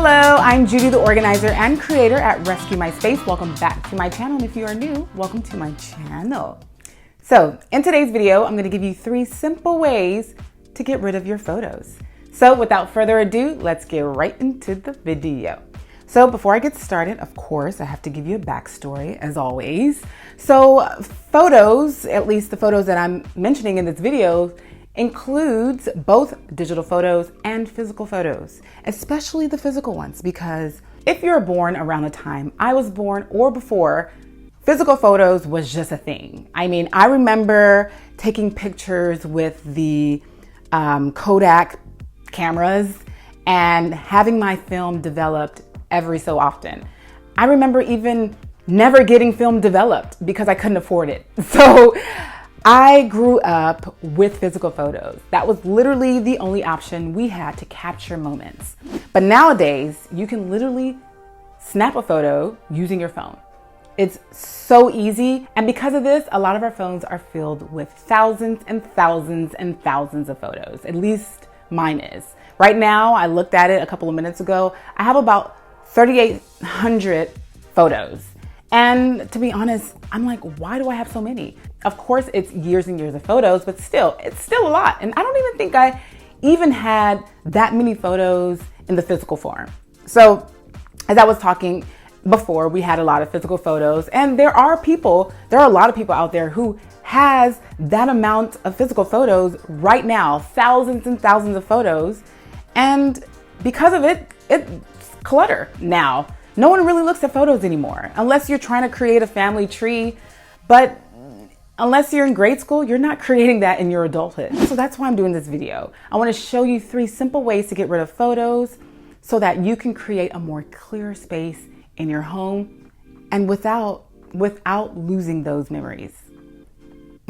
Hello, I'm Judy, the organizer and creator at Rescue My Space. Welcome back to my channel, and if you are new, welcome to my channel. So in today's video, I'm going to give you 3 simple ways to get rid of your photos. So without further ado, let's get right into the video. So before I get started, of course, I have to give you a backstory as always. So photos, at least the photos that I'm mentioning in this video, includes both digital photos and physical photos, especially the physical ones, because if you're born around the time I was born or before, physical photos was just a thing. I mean, I remember taking pictures with the Kodak cameras and having my film developed every so often. I remember even never getting film developed because I couldn't afford it. So I grew up with physical photos. That was literally the only option we had to capture moments. But nowadays, you can literally snap a photo using your phone. It's so easy. And because of this, a lot of our phones are filled with thousands and thousands and thousands of photos. At least mine is. Right now, I looked at it a couple of minutes ago. I have about 3,800 photos. And to be honest, I'm like, why do I have so many? Of course, it's years and years of photos, but still, it's still a lot. And I don't even think I even had that many photos in the physical form. So as I was talking before, we had a lot of physical photos, and there are a lot of people out there who has that amount of physical photos right now, thousands and thousands of photos. And because of it, it's clutter now. No one really looks at photos anymore, unless you're trying to create a family tree. But unless you're in grade school, you're not creating that in your adulthood. So that's why I'm doing this video. I want to show you 3 simple ways to get rid of photos so that you can create a more clear space in your home and without losing those memories.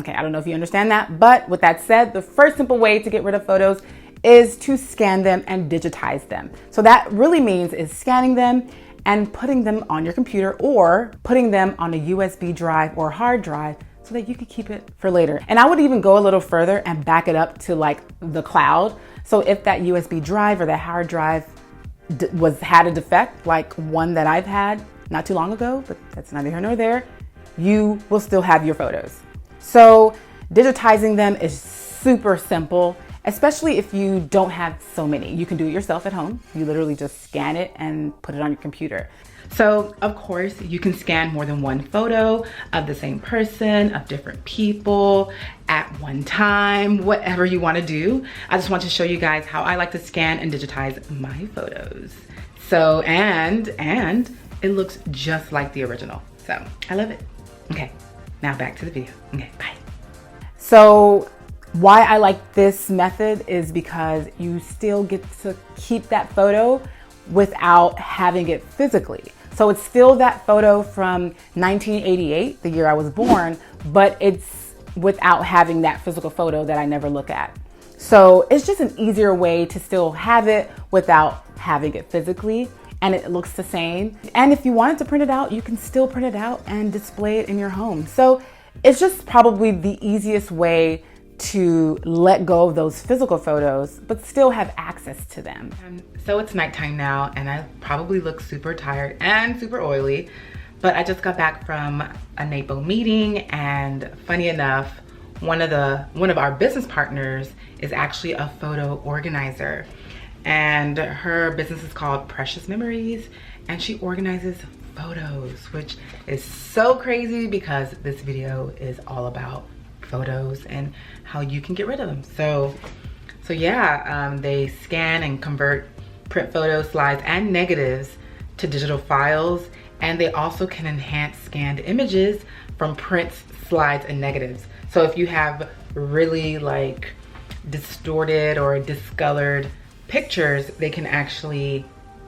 Okay, I don't know if you understand that, but with that said, the first simple way to get rid of photos is to scan them and digitize them. So that really means is scanning them and putting them on your computer or putting them on a USB drive or hard drive so that you can keep it for later. And I would even go a little further and back it up to like the cloud. So if that USB drive or that hard drive had a defect, like one that I've had not too long ago, but that's neither here nor there, you will still have your photos. So digitizing them is super simple, especially if you don't have so many. You can do it yourself at home. You literally just scan it and put it on your computer. So of course you can scan more than one photo of the same person, of different people at one time, whatever you want to do. I just want to show you guys how I like to scan and digitize my photos. So, and it looks just like the original. So I love it. Okay, now back to the video. Okay, bye. So why I like this method is because you still get to keep that photo without having it physically. So it's still that photo from 1988, the year I was born, but it's without having that physical photo that I never look at. So it's just an easier way to still have it without having it physically, and it looks the same. And if you wanted to print it out, you can still print it out and display it in your home. So it's just probably the easiest way to let go of those physical photos, but still have access to them. So it's nighttime now, and I probably look super tired and super oily, but I just got back from a NAPO meeting, and funny enough, one of our business partners is actually a photo organizer, and her business is called Precious Memories, and she organizes photos, which is so crazy because this video is all about photos and how you can get rid of them. So yeah, they scan and convert print photos, slides, and negatives to digital files, and they also can enhance scanned images from prints, slides, and negatives. So if you have really like distorted or discolored pictures, they can actually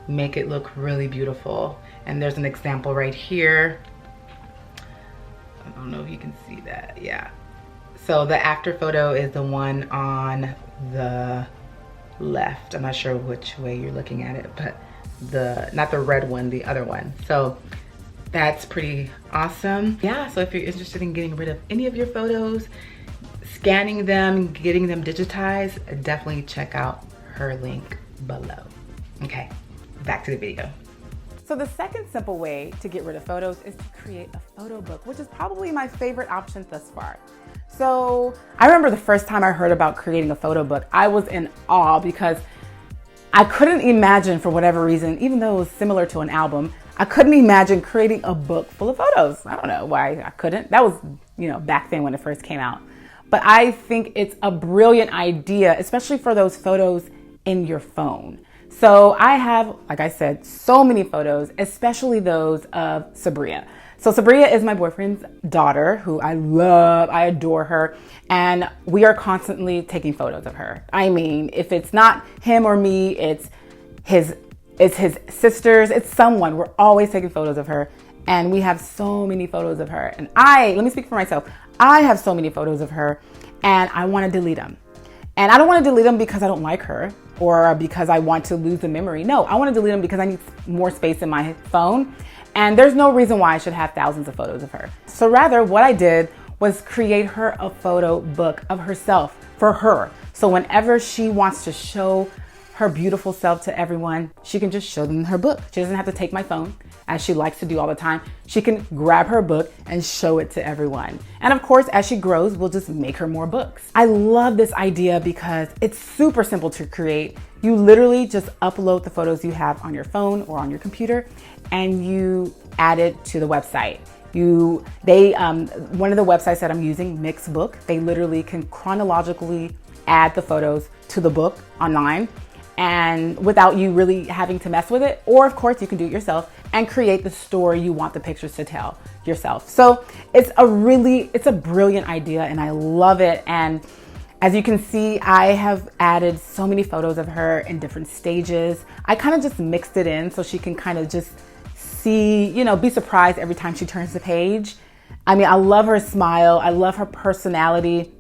make it look really beautiful. And there's an example right here. I don't know if you can see that. Yeah. So the after photo is the one on the left. I'm not sure which way you're looking at it, but not the red one, the other one. So that's pretty awesome. Yeah, so if you're interested in getting rid of any of your photos, scanning them, getting them digitized, definitely check out her link below. Okay, back to the video. So the second simple way to get rid of photos is to create a photo book, which is probably my favorite option thus far. So I remember the first time I heard about creating a photo book, I was in awe because I couldn't imagine, for whatever reason, even though it was similar to an album, I couldn't imagine creating a book full of photos. I don't know why I couldn't. That was, back then when it first came out. But I think it's a brilliant idea, especially for those photos in your phone. So I have, like I said, so many photos, especially those of Sabria. So Sabria is my boyfriend's daughter, who I love, I adore her, and we are constantly taking photos of her. I mean, if it's not him or me, it's his sisters, it's someone. We're always taking photos of her, and we have so many photos of her. And let me speak for myself. I have so many photos of her, and I want to delete them. And I don't want to delete them because I don't like her or because I want to lose the memory. No, I want to delete them because I need more space in my phone. And there's no reason why I should have thousands of photos of her. So rather, what I did was create her a photo book of herself for her. So whenever she wants to show her beautiful self to everyone, she can just show them her book. She doesn't have to take my phone, as she likes to do all the time. She can grab her book and show it to everyone. And of course, as she grows, we'll just make her more books. I love this idea because it's super simple to create. You literally just upload the photos you have on your phone or on your computer, and you add it to the website. One of the websites that I'm using, Mixbook, they literally can chronologically add the photos to the book online, and without you really having to mess with it. Or of course, you can do it yourself and create the story you want the pictures to tell yourself. So it's a brilliant idea, and I love it. And as you can see, I have added so many photos of her in different stages. I kind of just mixed it in so she can kind of just see, be surprised every time she turns the page. I mean, I love her smile. I love her personality.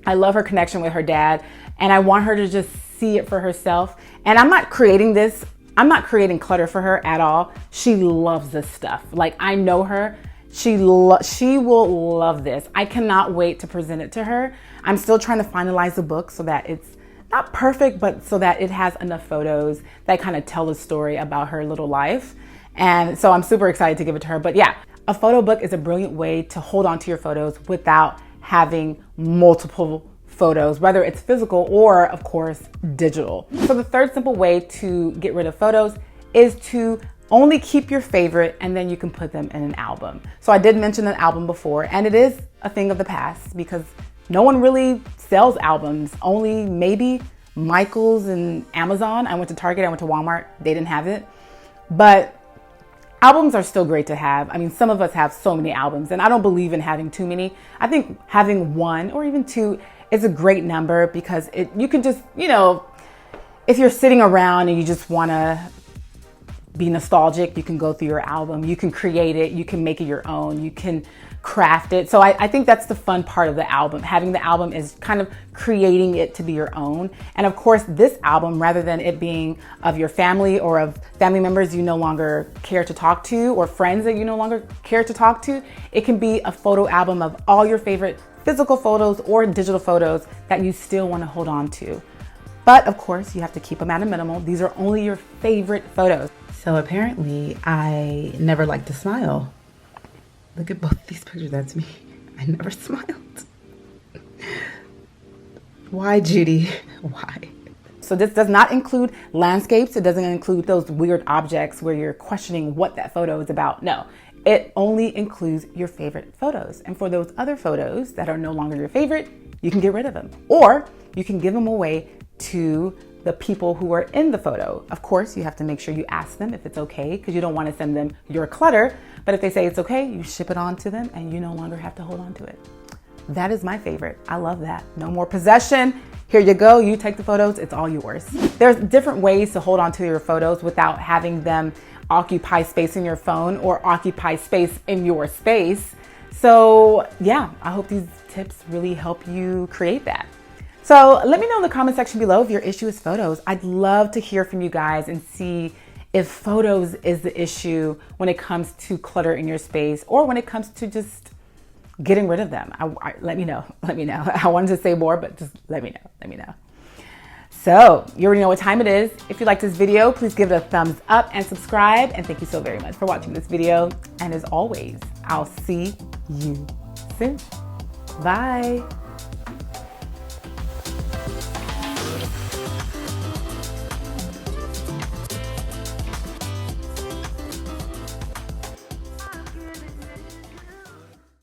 I love her connection with her dad. And I want her to just see it for herself. And I'm not creating clutter for her at all. She loves this stuff. Like, I know her. She will love this. I cannot wait to present it to her. I'm still trying to finalize the book so that it's not perfect, but so that it has enough photos that kind of tell the story about her little life. And so I'm super excited to give it to her. But yeah, a photo book is a brilliant way to hold on to your photos without having multiple photos, whether it's physical or, of course, digital. So the third simple way to get rid of photos is to only keep your favorite, and then you can put them in an album. So I did mention an album before, and it is a thing of the past because no one really sells albums. Only maybe Michael's and Amazon. I went to Target, I went to Walmart, they didn't have it. But albums are still great to have. I mean, some of us have so many albums, and I don't believe in having too many. I think having one or even two is a great number because you can just, if you're sitting around and you just want to be nostalgic, you can go through your album, you can create it, you can make it your own, you can craft it. So I think that's the fun part of the album. Having the album is kind of creating it to be your own. And of course, this album, rather than it being of your family or of family members you no longer care to talk to or friends that you no longer care to talk to, it can be a photo album of all your favorite physical photos or digital photos that you still want to hold on to. But of course, you have to keep them at a minimal. These are only your favorite photos. So apparently, I never like to smile. Look at both these pictures, that's me. I never smiled. Why, Judy? Why? So this does not include landscapes. It doesn't include those weird objects where you're questioning what that photo is about. No, it only includes your favorite photos. And for those other photos that are no longer your favorite, you can get rid of them. Or you can give them away to the people who are in the photo. Of course, you have to make sure you ask them if it's okay, because you don't want to send them your clutter. But if they say it's okay, you ship it on to them and you no longer have to hold on to it. That is my favorite. I love that. No more possession. Here you go. You take the photos. It's all yours. There's different ways to hold on to your photos without having them occupy space in your phone or occupy space in your space. So yeah, I hope these tips really help you create that. So let me know in the comment section below if your issue is photos. I'd love to hear from you guys and see if photos is the issue when it comes to clutter in your space or when it comes to just getting rid of them. Let me know. I wanted to say more, but just let me know. So you already know what time it is. If you like this video, please give it a thumbs up and subscribe. And thank you so very much for watching this video. And as always, I'll see you soon. Bye.